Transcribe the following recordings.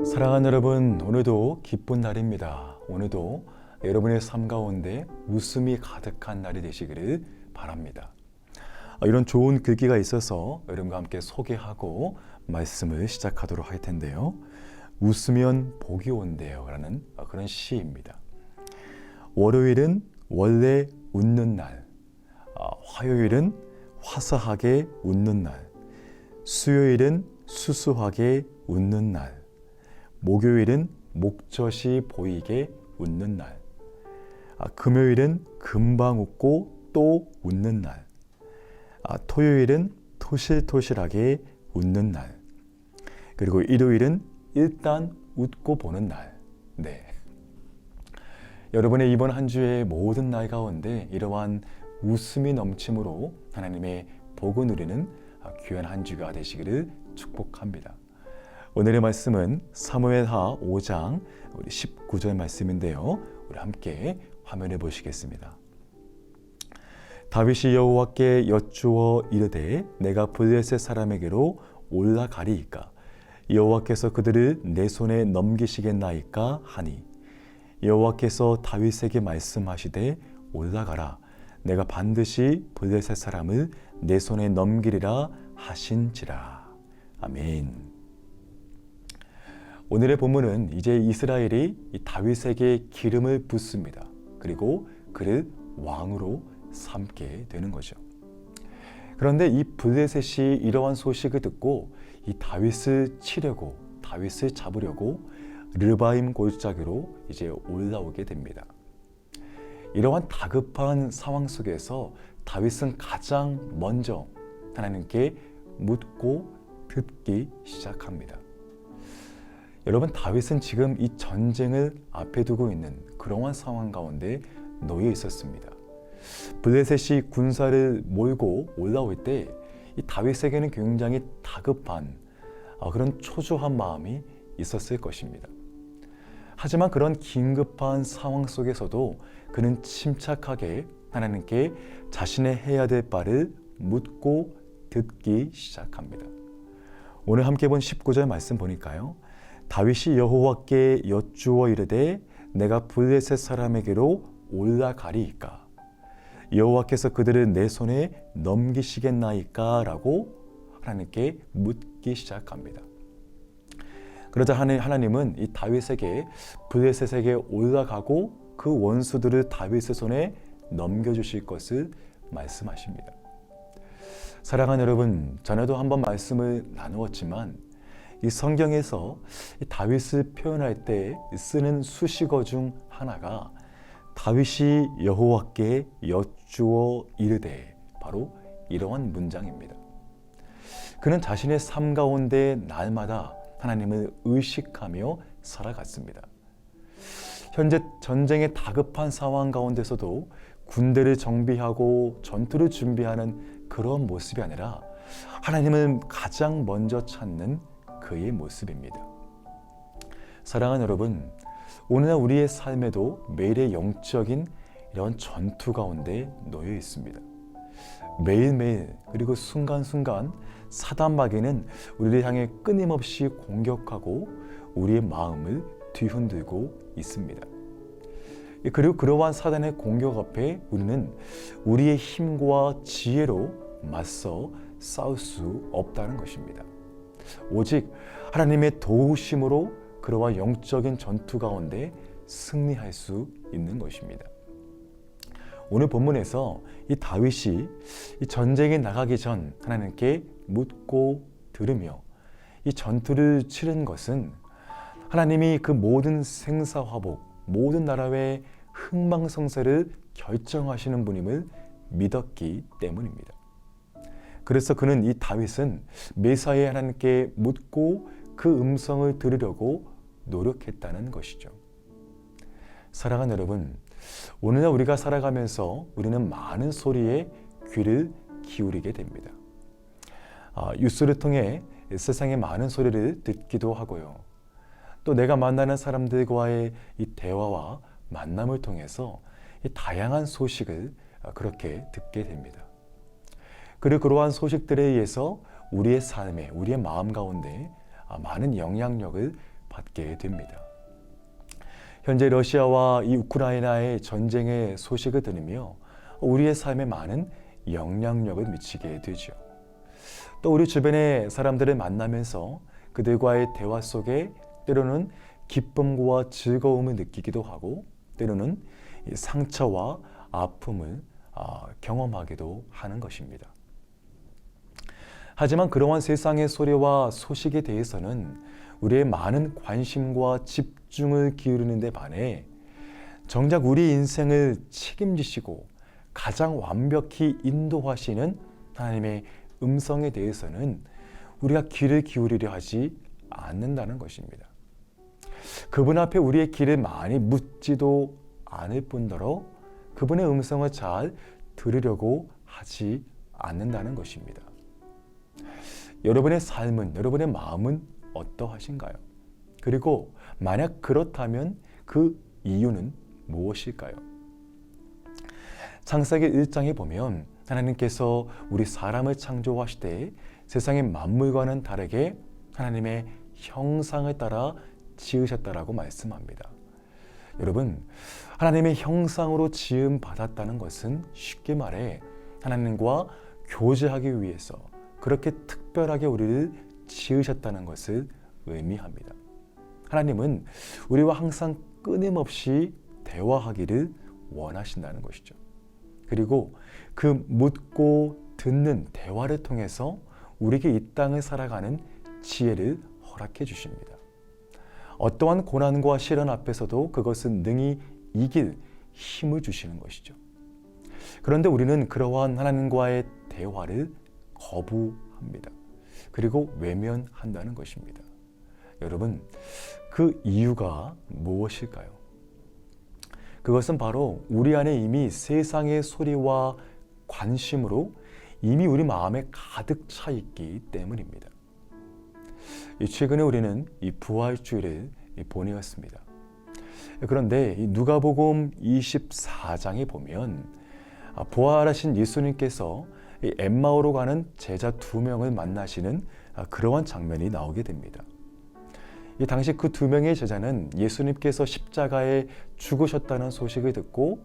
사랑하는 여러분, 오늘도 기쁜 날입니다. 오늘도 여러분의 삶 가운데 웃음이 가득한 날이 되시기를 바랍니다. 이런 좋은 글귀가 있어서 여러분과 함께 소개하고 말씀을 시작하도록 할 텐데요. 웃으면 복이 온대요 라는 그런 시입니다. 월요일은 원래 웃는 날, 화요일은 화사하게 웃는 날, 수요일은 수수하게 웃는 날, 목요일은 목젖이 보이게 웃는 날, 금요일은 금방 웃고 또 웃는 날, 토요일은 토실토실하게 웃는 날, 그리고 일요일은 일단 웃고 보는 날. 네. 여러분의 이번 한 주의 모든 날 가운데 이러한 웃음이 넘침으로 하나님의 복을 누리는 귀한 한 주가 되시기를 축복합니다. 오늘의 말씀은 사무엘하 5장 우리 19절 말씀인데요. 우리 함께 화면에 보시겠습니다. 다윗이 여호와께 여쭈어 이르되 내가 블레셋 사람에게로 올라가리이까 여호와께서 그들을 내 손에 넘기시겠나이까 하니 여호와께서 다윗에게 말씀하시되 올라가라 내가 반드시 블레셋 사람을 내 손에 넘기리라 하신지라. 아멘. 오늘의 본문은 이제 이스라엘이 다윗에게 기름을 붓습니다. 그리고 그를 왕으로 삼게 되는 거죠. 그런데 이 블레셋이 이러한 소식을 듣고 이 다윗을 치려고, 다윗을 잡으려고 르바임 골짜기로 이제 올라오게 됩니다. 이러한 다급한 상황 속에서 다윗은 가장 먼저 하나님께 묻고 듣기 시작합니다. 여러분, 다윗은 지금 이 전쟁을 앞에 두고 있는 그러한 상황 가운데 놓여 있었습니다. 블레셋이 군사를 몰고 올라올 때 이 다윗에게는 굉장히 다급한 그런 초조한 마음이 있었을 것입니다. 하지만 그런 긴급한 상황 속에서도 그는 침착하게 하나님께 자신의 해야 될 바를 묻고 듣기 시작합니다. 오늘 함께 본 19절 말씀 보니까요. 다윗이 여호와께 여쭈어 이르되 내가 블레셋 사람에게로 올라가리이까 여호와께서 그들을 내 손에 넘기시겠나이까 라고 하나님께 묻기 시작합니다. 그러자 하나님은 이 다윗에게 블레셋에게 올라가고 그 원수들을 다윗의 손에 넘겨주실 것을 말씀하십니다. 사랑하는 여러분, 전에도 한번 말씀을 나누었지만 이 성경에서 이 다윗을 표현할 때 쓰는 수식어 중 하나가 다윗이 여호와께 여쭈어 이르되 바로 이러한 문장입니다. 그는 자신의 삶 가운데 날마다 하나님을 의식하며 살아갔습니다. 현재 전쟁의 다급한 상황 가운데서도 군대를 정비하고 전투를 준비하는 그런 모습이 아니라 하나님을 가장 먼저 찾는 그의 모습입니다. 사랑하는 여러분, 오늘날 우리의 삶에도 매일의 영적인 이런 전투 가운데 놓여 있습니다. 매일매일 그리고 순간순간 사단 마귀는 우리를 향해 끊임없이 공격하고 우리의 마음을 뒤흔들고 있습니다. 그리고 그러한 사단의 공격 앞에 우리는 우리의 힘과 지혜로 맞서 싸울 수 없다는 것입니다. 오직 하나님의 도우심으로 그러한 영적인 전투 가운데 승리할 수 있는 것입니다. 오늘 본문에서 이 다윗이 이 전쟁에 나가기 전 하나님께 묻고 들으며 이 전투를 치른 것은 하나님이 그 모든 생사화복, 모든 나라의 흥망성쇠를 결정하시는 분임을 믿었기 때문입니다. 그래서 그는 이 다윗은 매사에 하나님께 묻고 그 음성을 들으려고 노력했다는 것이죠. 사랑하는 여러분, 오늘날 우리가 살아가면서 우리는 많은 소리에 귀를 기울이게 됩니다. 뉴스를 통해 세상의 많은 소리를 듣기도 하고요. 또 내가 만나는 사람들과의 이 대화와 만남을 통해서 이 다양한 소식을 그렇게 듣게 됩니다. 그리고 그러한 소식들에 의해서 우리의 삶에, 우리의 마음 가운데 많은 영향력을 받게 됩니다. 현재 러시아와 이 우크라이나의 전쟁의 소식을 들으며 우리의 삶에 많은 영향력을 미치게 되죠. 또 우리 주변의 사람들을 만나면서 그들과의 대화 속에 때로는 기쁨과 즐거움을 느끼기도 하고 때로는 상처와 아픔을 경험하기도 하는 것입니다. 하지만 그러한 세상의 소리와 소식에 대해서는 우리의 많은 관심과 집중을 기울이는 데 반해 정작 우리 인생을 책임지시고 가장 완벽히 인도하시는 하나님의 음성에 대해서는 우리가 귀를 기울이려 하지 않는다는 것입니다. 그분 앞에 우리의 귀를 많이 묻지도 않을 뿐더러 그분의 음성을 잘 들으려고 하지 않는다는 것입니다. 여러분의 삶은, 여러분의 마음은 어떠하신가요? 그리고 만약 그렇다면 그 이유는 무엇일까요? 창세기 1장에 보면 하나님께서 우리 사람을 창조하시되 세상의 만물과는 다르게 하나님의 형상을 따라 지으셨다라고 말씀합니다. 여러분, 하나님의 형상으로 지음 받았다는 것은 쉽게 말해 하나님과 교제하기 위해서 그렇게 특별하게 우리를 지으셨다는 것을 의미합니다. 하나님은 우리와 항상 끊임없이 대화하기를 원하신다는 것이죠. 그리고 그 묻고 듣는 대화를 통해서 우리에게 이 땅을 살아가는 지혜를 허락해 주십니다. 어떠한 고난과 시련 앞에서도 그것은 능히 이길 힘을 주시는 것이죠. 그런데 우리는 그러한 하나님과의 대화를 거부합니다. 그리고 외면한다는 것입니다. 여러분, 그 이유가 무엇일까요? 그것은 바로 우리 안에 이미 세상의 소리와 관심으로 이미 우리 마음에 가득 차 있기 때문입니다. 최근에 우리는 이 부활주일을 보내었습니다. 그런데 누가복음 24장에 보면 부활하신 예수님께서 엠마오로 가는 제자 2명을 만나시는 그러한 장면이 나오게 됩니다. 이 당시 그 2명의 제자는 예수님께서 십자가에 죽으셨다는 소식을 듣고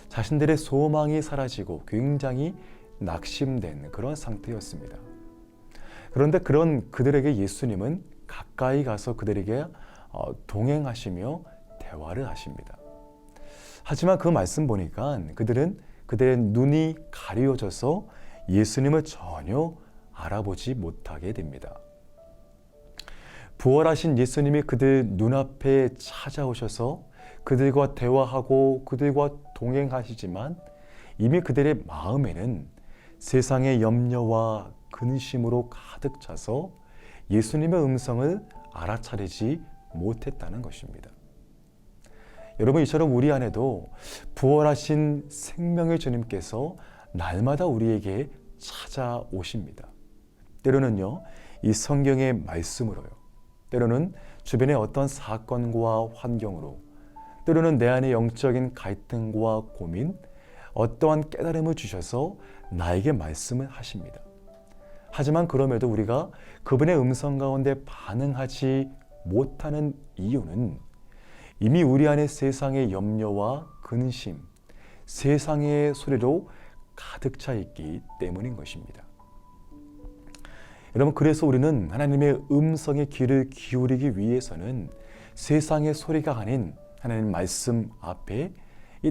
자신들의 소망이 사라지고 굉장히 낙심된 그런 상태였습니다. 그런데 그런 그들에게 예수님은 가까이 가서 그들에게 동행하시며 대화를 하십니다. 하지만 그 말씀 보니까 그들의 눈이 가려져서 예수님을 전혀 알아보지 못하게 됩니다. 부활하신 예수님이 그들 눈앞에 찾아오셔서 그들과 대화하고 그들과 동행하시지만 이미 그들의 마음에는 세상의 염려와 근심으로 가득 차서 예수님의 음성을 알아차리지 못했다는 것입니다. 여러분, 이처럼 우리 안에도 부활하신 생명의 주님께서 날마다 우리에게 찾아오십니다. 때로는요, 이 성경의 말씀으로요. 때로는 주변의 어떤 사건과 환경으로, 때로는 내 안의 영적인 갈등과 고민, 어떠한 깨달음을 주셔서 나에게 말씀을 하십니다. 하지만 그럼에도 우리가 그분의 음성 가운데 반응하지 못하는 이유는 이미 우리 안에 세상의 염려와 근심, 세상의 소리로 가득 차 있기 때문인 것입니다. 여러분, 그래서 우리는 하나님의 음성에 귀를 기울이기 위해서는 세상의 소리가 아닌 하나님 말씀 앞에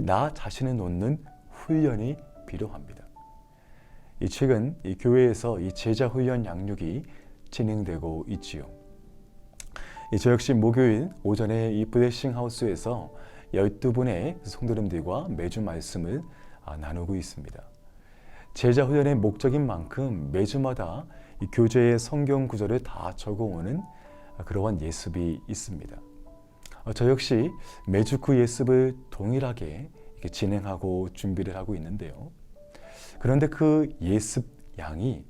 나 자신을 놓는 훈련이 필요합니다. 최근 이 교회에서 이 제자 훈련 양육이 진행되고 있지요. 저 역시 목요일 오전에 이 블레싱 하우스에서 12분의 성도님들과 매주 말씀을 나누고 있습니다. 제자 훈련의 목적인 만큼 매주마다 이 교재의 성경 구절을 다 적어오는 그러한 예습이 있습니다. 저 역시 매주 그 예습을 동일하게 이렇게 진행하고 준비를 하고 있는데요. 그런데 그 예습 양이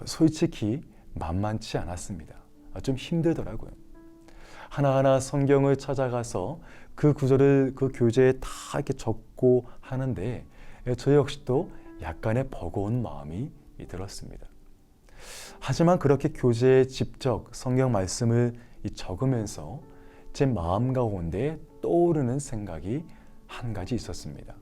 솔직히 만만치 않았습니다. 좀 힘들더라고요. 하나하나 성경을 찾아가서 그 구절을 그 교재에 다 이렇게 적고 하는데 저 역시도 약간의 버거운 마음이 들었습니다. 하지만 그렇게 교재에 직접 성경 말씀을 적으면서 제 마음 가운데 떠오르는 생각이 한 가지 있었습니다.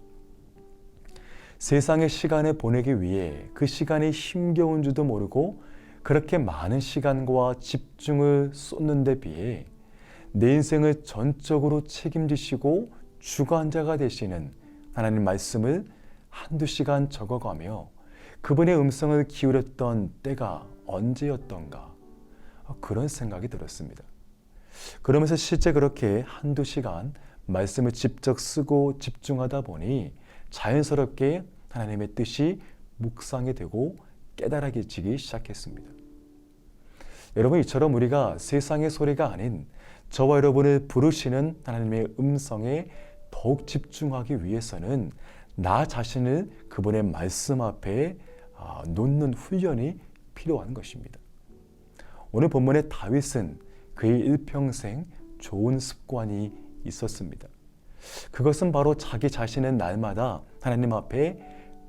세상의 시간을 보내기 위해 그 시간이 힘겨운 줄도 모르고 그렇게 많은 시간과 집중을 쏟는 데 비해 내 인생을 전적으로 책임지시고 주관자가 되시는 하나님 말씀을 한두 시간 적어가며 그분의 음성을 기울였던 때가 언제였던가 그런 생각이 들었습니다. 그러면서 실제 그렇게 한두 시간 말씀을 직접 쓰고 집중하다 보니 자연스럽게 하나님의 뜻이 묵상이 되고 깨달아지기 시작했습니다. 여러분, 이처럼 우리가 세상의 소리가 아닌 저와 여러분을 부르시는 하나님의 음성에 더욱 집중하기 위해서는 나 자신을 그분의 말씀 앞에 놓는 훈련이 필요한 것입니다. 오늘 본문의 다윗은 그의 일평생 좋은 습관이 있었습니다. 그것은 바로 자기 자신을 날마다 하나님 앞에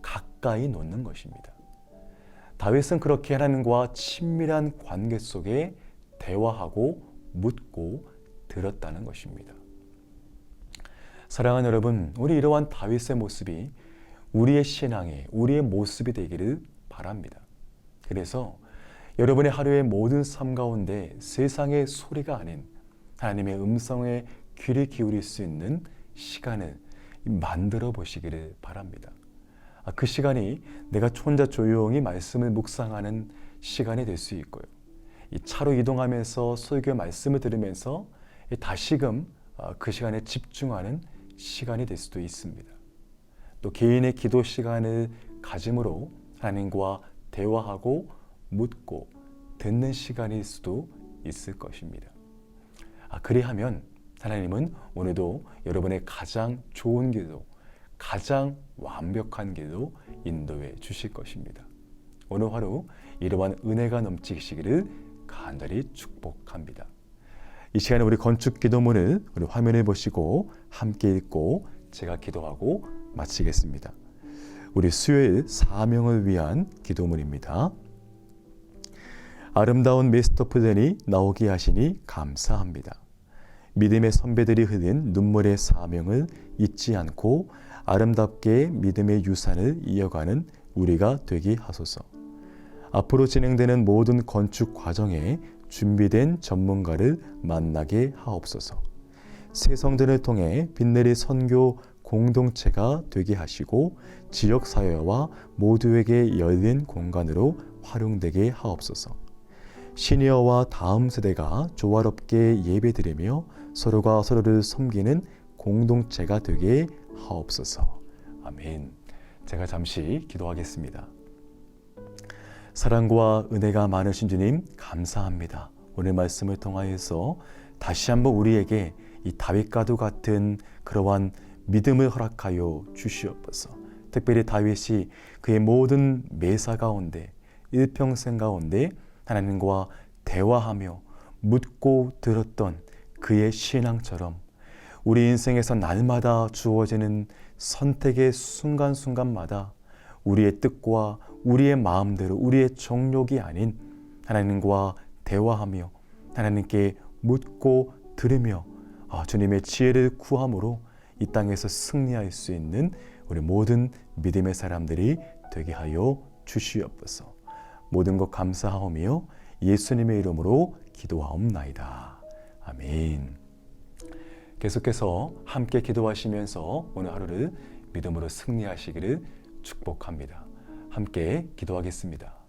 가까이 놓는 것입니다. 다윗은 그렇게 하나님과 친밀한 관계 속에 대화하고 묻고 들었다는 것입니다. 사랑하는 여러분, 우리 이러한 다윗의 모습이 우리의 신앙의, 우리의 모습이 되기를 바랍니다. 그래서 여러분의 하루의 모든 삶 가운데 세상의 소리가 아닌 하나님의 음성에 귀를 기울일 수 있는 시간을 만들어 보시기를 바랍니다. 그 시간이 내가 혼자 조용히 말씀을 묵상하는 시간이 될 수 있고요. 이 차로 이동하면서 설교 말씀을 들으면서 다시금 그 시간에 집중하는 시간이 될 수도 있습니다. 또 개인의 기도 시간을 가짐으로 하나님과 대화하고 묻고 듣는 시간일 수도 있을 것입니다. 그리하면 하나님은 오늘도 여러분의 가장 좋은 길로, 가장 완벽한 길로 인도해 주실 것입니다. 오늘 하루 이러한 은혜가 넘치시기를 간절히 축복합니다. 이 시간에 우리 건축 기도문을 우리 화면에 보시고 함께 읽고 제가 기도하고 마치겠습니다. 우리 수요일 사명을 위한 기도문입니다. 아름다운 미스터 플랜이 나오게 하시니 감사합니다. 믿음의 선배들이 흘린 눈물의 사명을 잊지 않고 아름답게 믿음의 유산을 이어가는 우리가 되게 하소서. 앞으로 진행되는 모든 건축 과정에 준비된 전문가를 만나게 하옵소서. 새 성전을 통해 빛내릴 선교 공동체가 되게 하시고 지역사회와 모두에게 열린 공간으로 활용되게 하옵소서. 시니어와 다음 세대가 조화롭게 예배드리며 서로가 서로를 섬기는 공동체가 되게 하옵소서. 아멘. 제가 잠시 기도하겠습니다. 사랑과 은혜가 많으신 주님 감사합니다. 오늘 말씀을 통하여서 다시 한번 우리에게 이 다윗과도 같은 그러한 믿음을 허락하여 주시옵소서. 특별히 다윗이 그의 모든 매사 가운데 일평생 가운데 하나님과 대화하며 묻고 들었던 그의 신앙처럼 우리 인생에서 날마다 주어지는 선택의 순간순간마다 우리의 뜻과 우리의 마음대로 우리의 정욕이 아닌 하나님과 대화하며 하나님께 묻고 들으며 주님의 지혜를 구함으로 이 땅에서 승리할 수 있는 우리 모든 믿음의 사람들이 되게 하여 주시옵소서. 모든 것 감사하오며 예수님의 이름으로 기도하옵나이다. 아멘. 계속해서 함께 기도하시면서 오늘 하루를 믿음으로 승리하시기를 축복합니다. 함께 기도하겠습니다.